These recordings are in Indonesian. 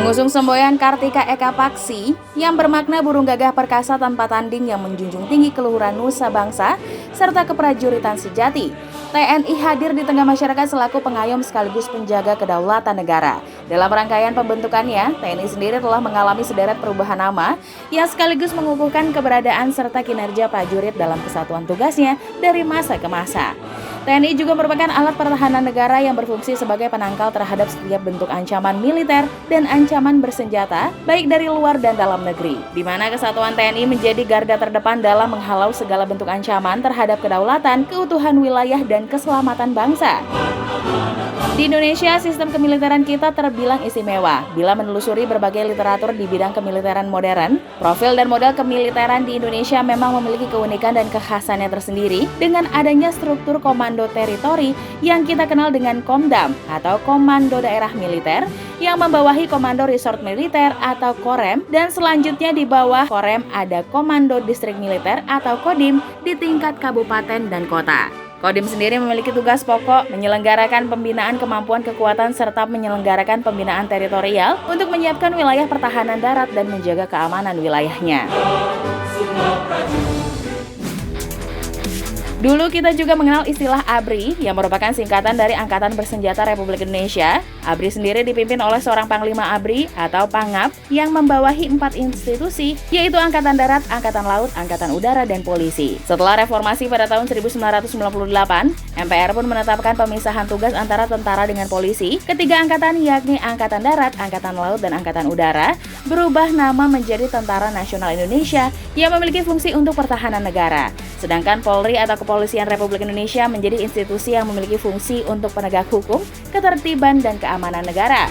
Mengusung semboyan Kartika Eka Paksi yang bermakna burung gagah perkasa tanpa tanding yang menjunjung tinggi keluhuran nusa bangsa serta keprajuritan sejati, TNI hadir di tengah masyarakat selaku pengayom sekaligus penjaga kedaulatan negara. Dalam rangkaian pembentukannya, TNI sendiri telah mengalami sederet perubahan nama yang sekaligus mengukuhkan keberadaan serta kinerja prajurit dalam kesatuan tugasnya dari masa ke masa. TNI juga merupakan alat pertahanan negara yang berfungsi sebagai penangkal terhadap setiap bentuk ancaman militer dan ancaman bersenjata, baik dari luar dan dalam negeri, di mana kesatuan TNI menjadi garda terdepan dalam menghalau segala bentuk ancaman terhadap kedaulatan, keutuhan wilayah, dan keselamatan bangsa. Di Indonesia, sistem kemiliteran kita terbilang istimewa. Bila menelusuri berbagai literatur di bidang kemiliteran modern, profil dan model kemiliteran di Indonesia memang memiliki keunikan dan kekhasannya tersendiri dengan adanya struktur komando teritori yang kita kenal dengan Komdam atau Komando Daerah Militer yang membawahi Komando Resort Militer atau Korem, dan selanjutnya di bawah Korem ada Komando Distrik Militer atau Kodim di tingkat kabupaten dan kota. Kodim sendiri memiliki tugas pokok menyelenggarakan pembinaan kemampuan kekuatan serta menyelenggarakan pembinaan teritorial untuk menyiapkan wilayah pertahanan darat dan menjaga keamanan wilayahnya. Dulu kita juga mengenal istilah ABRI yang merupakan singkatan dari Angkatan Bersenjata Republik Indonesia. ABRI sendiri dipimpin oleh seorang Panglima ABRI atau Pangap yang membawahi 4 institusi, yaitu Angkatan Darat, Angkatan Laut, Angkatan Udara, dan Polisi. Setelah reformasi pada tahun 1998, MPR pun menetapkan pemisahan tugas antara tentara dengan polisi. Ketiga angkatan yakni Angkatan Darat, Angkatan Laut, dan Angkatan Udara berubah nama menjadi Tentara Nasional Indonesia yang memiliki fungsi untuk pertahanan negara. Sedangkan Polri atau Kepolisian Republik Indonesia menjadi institusi yang memiliki fungsi untuk penegak hukum, ketertiban, dan keamanan negara.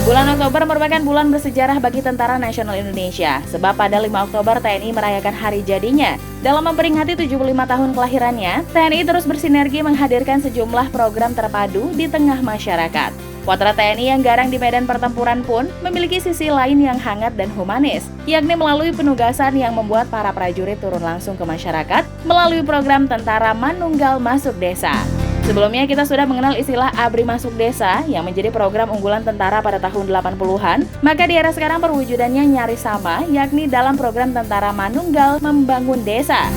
Bulan Oktober merupakan bulan bersejarah bagi Tentara Nasional Indonesia, sebab pada 5 Oktober TNI merayakan hari jadinya. Dalam memperingati 75 tahun kelahirannya, TNI terus bersinergi menghadirkan sejumlah program terpadu di tengah masyarakat. Potret TNI yang garang di medan pertempuran pun memiliki sisi lain yang hangat dan humanis, yakni melalui penugasan yang membuat para prajurit turun langsung ke masyarakat melalui program Tentara Manunggal Masuk Desa. Sebelumnya kita sudah mengenal istilah ABRI Masuk Desa yang menjadi program unggulan tentara pada tahun 80-an, maka di era sekarang perwujudannya nyaris sama, yakni dalam program Tentara Manunggal Membangun Desa.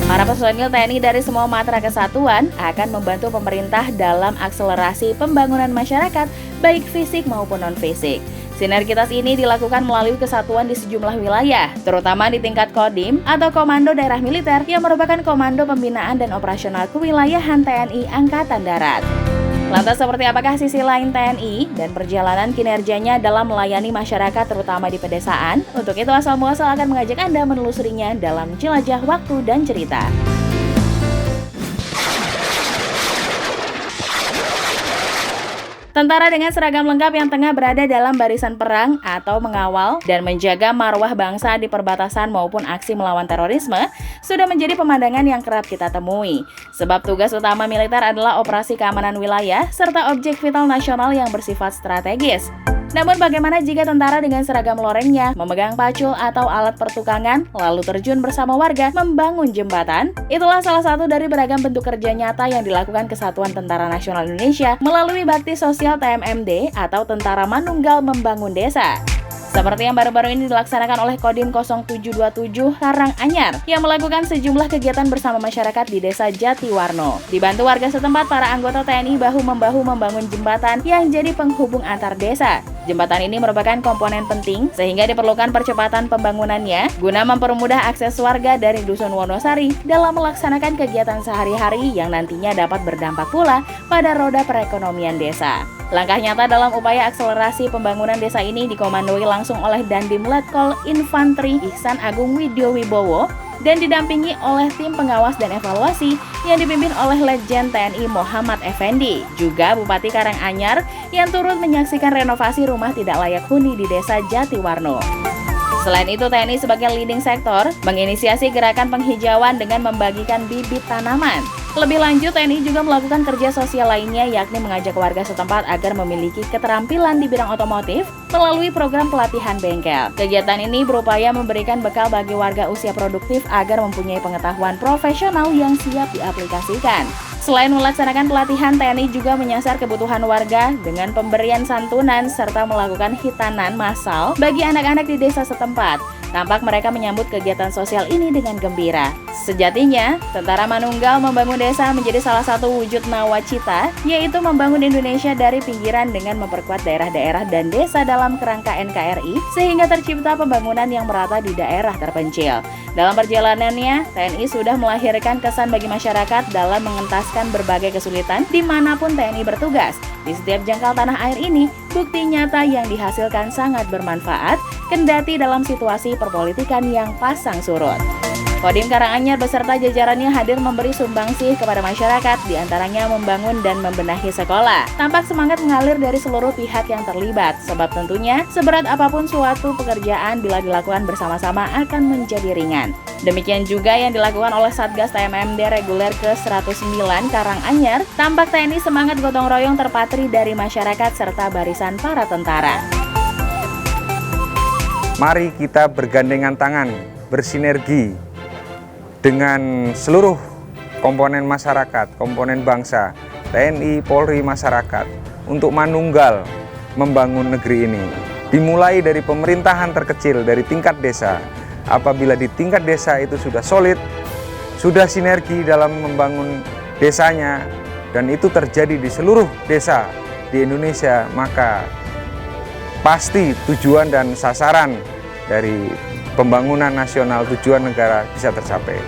Para personil TNI dari semua matra kesatuan akan membantu pemerintah dalam akselerasi pembangunan masyarakat, baik fisik maupun non-fisik. Sinergitas ini dilakukan melalui kesatuan di sejumlah wilayah, terutama di tingkat Kodim atau Komando Daerah Militer yang merupakan komando pembinaan dan operasional kewilayahan TNI Angkatan Darat. Lantas seperti apakah sisi lain TNI dan perjalanan kinerjanya dalam melayani masyarakat terutama di pedesaan? Untuk itu Asal Muasal akan mengajak Anda menelusurinya dalam Jelajah Waktu dan Cerita. Tentara dengan seragam lengkap yang tengah berada dalam barisan perang atau mengawal dan menjaga marwah bangsa di perbatasan maupun aksi melawan terorisme sudah menjadi pemandangan yang kerap kita temui. Sebab tugas utama militer adalah operasi keamanan wilayah serta objek vital nasional yang bersifat strategis. Namun bagaimana jika tentara dengan seragam lorengnya memegang pacul atau alat pertukangan lalu terjun bersama warga membangun jembatan? Itulah salah satu dari beragam bentuk kerja nyata yang dilakukan Kesatuan Tentara Nasional Indonesia melalui bakti sosial TMMD atau Tentara Manunggal Membangun Desa. Seperti yang baru-baru ini dilaksanakan oleh Kodim 0727 Karanganyar yang melakukan sejumlah kegiatan bersama masyarakat di Desa Jatiwarno. Dibantu warga setempat, para anggota TNI bahu-membahu membangun jembatan yang jadi penghubung antar desa. Jembatan ini merupakan komponen penting sehingga diperlukan percepatan pembangunannya guna mempermudah akses warga dari Dusun Wonosari dalam melaksanakan kegiatan sehari-hari yang nantinya dapat berdampak pula pada roda perekonomian desa. Langkah nyata dalam upaya akselerasi pembangunan desa ini dikomandoi langsung oleh Dandim Letkol Infanteri Ihsan Agung Widyo Wibowo dan didampingi oleh tim pengawas dan evaluasi yang dipimpin oleh Letjen TNI Muhammad Effendi, juga Bupati Karanganyar yang turut menyaksikan renovasi rumah tidak layak huni di Desa Jatiwarno. Selain itu, TNI sebagai leading sektor menginisiasi gerakan penghijauan dengan membagikan bibit tanaman. Lebih lanjut, TNI juga melakukan kerja sosial lainnya, yakni mengajak warga setempat agar memiliki keterampilan di bidang otomotif melalui program pelatihan bengkel. Kegiatan ini berupaya memberikan bekal bagi warga usia produktif agar mempunyai pengetahuan profesional yang siap diaplikasikan. Selain melaksanakan pelatihan, TNI juga menyasar kebutuhan warga dengan pemberian santunan serta melakukan hitanan massal bagi anak-anak di desa setempat. Tampak mereka menyambut kegiatan sosial ini dengan gembira. Sejatinya, Tentara Manunggal membangun desa menjadi salah satu wujud nawacita, yaitu membangun Indonesia dari pinggiran dengan memperkuat daerah-daerah dan desa dalam kerangka NKRI, sehingga tercipta pembangunan yang merata di daerah terpencil. Dalam perjalanannya, TNI sudah melahirkan kesan bagi masyarakat dalam mengentaskan berbagai kesulitan dimanapun TNI bertugas. Di setiap jangkal tanah air ini, bukti nyata yang dihasilkan sangat bermanfaat, kendati dalam situasi perpolitikan yang pasang surut. Kodim Karanganyar beserta jajarannya hadir memberi sumbangsih kepada masyarakat, diantaranya membangun dan membenahi sekolah. Tampak semangat mengalir dari seluruh pihak yang terlibat, sebab tentunya seberat apapun suatu pekerjaan bila dilakukan bersama-sama akan menjadi ringan. Demikian juga yang dilakukan oleh Satgas TMMD reguler ke-109 Karanganyar, tampak TNI semangat gotong royong terpatri dari masyarakat serta barisan para tentara. Mari kita bergandengan tangan, bersinergi dengan seluruh komponen masyarakat, komponen bangsa, TNI, Polri, masyarakat untuk manunggal membangun negeri ini. Dimulai dari pemerintahan terkecil, dari tingkat desa. Apabila di tingkat desa itu sudah solid, sudah sinergi dalam membangun desanya, dan itu terjadi di seluruh desa di Indonesia, maka pasti tujuan dan sasaran dari pembangunan nasional, tujuan negara bisa tercapai.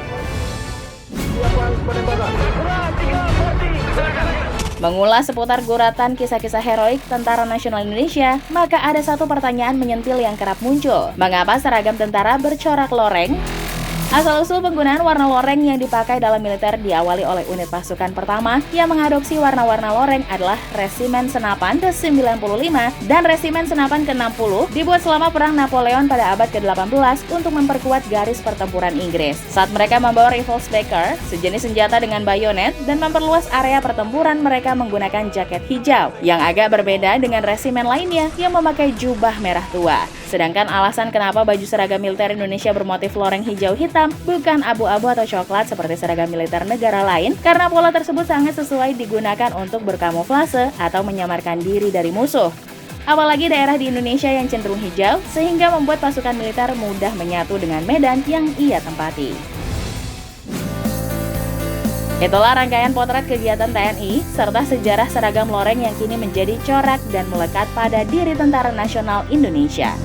Mengulas seputar guratan kisah-kisah heroik Tentara Nasional Indonesia, maka ada satu pertanyaan menyentil yang kerap muncul. Mengapa seragam tentara bercorak loreng? Asal-usul penggunaan warna loreng yang dipakai dalam militer diawali oleh unit pasukan pertama yang mengadopsi warna-warna loreng adalah Resimen Senapan ke-95 dan Resimen Senapan ke-60 dibuat selama Perang Napoleon pada abad ke-18 untuk memperkuat garis pertempuran Inggris. Saat mereka membawa rifle Specker, sejenis senjata dengan bayonet, dan memperluas area pertempuran, mereka menggunakan jaket hijau yang agak berbeda dengan resimen lainnya yang memakai jubah merah tua. Sedangkan alasan kenapa baju seragam militer Indonesia bermotif loreng hijau hitam bukan abu-abu atau coklat seperti seragam militer negara lain, karena pola tersebut sangat sesuai digunakan untuk berkamuflase atau menyamarkan diri dari musuh. Apalagi daerah di Indonesia yang cenderung hijau, sehingga membuat pasukan militer mudah menyatu dengan medan yang ia tempati. Itulah rangkaian potret kegiatan TNI serta sejarah seragam loreng yang kini menjadi corak dan melekat pada diri Tentara Nasional Indonesia.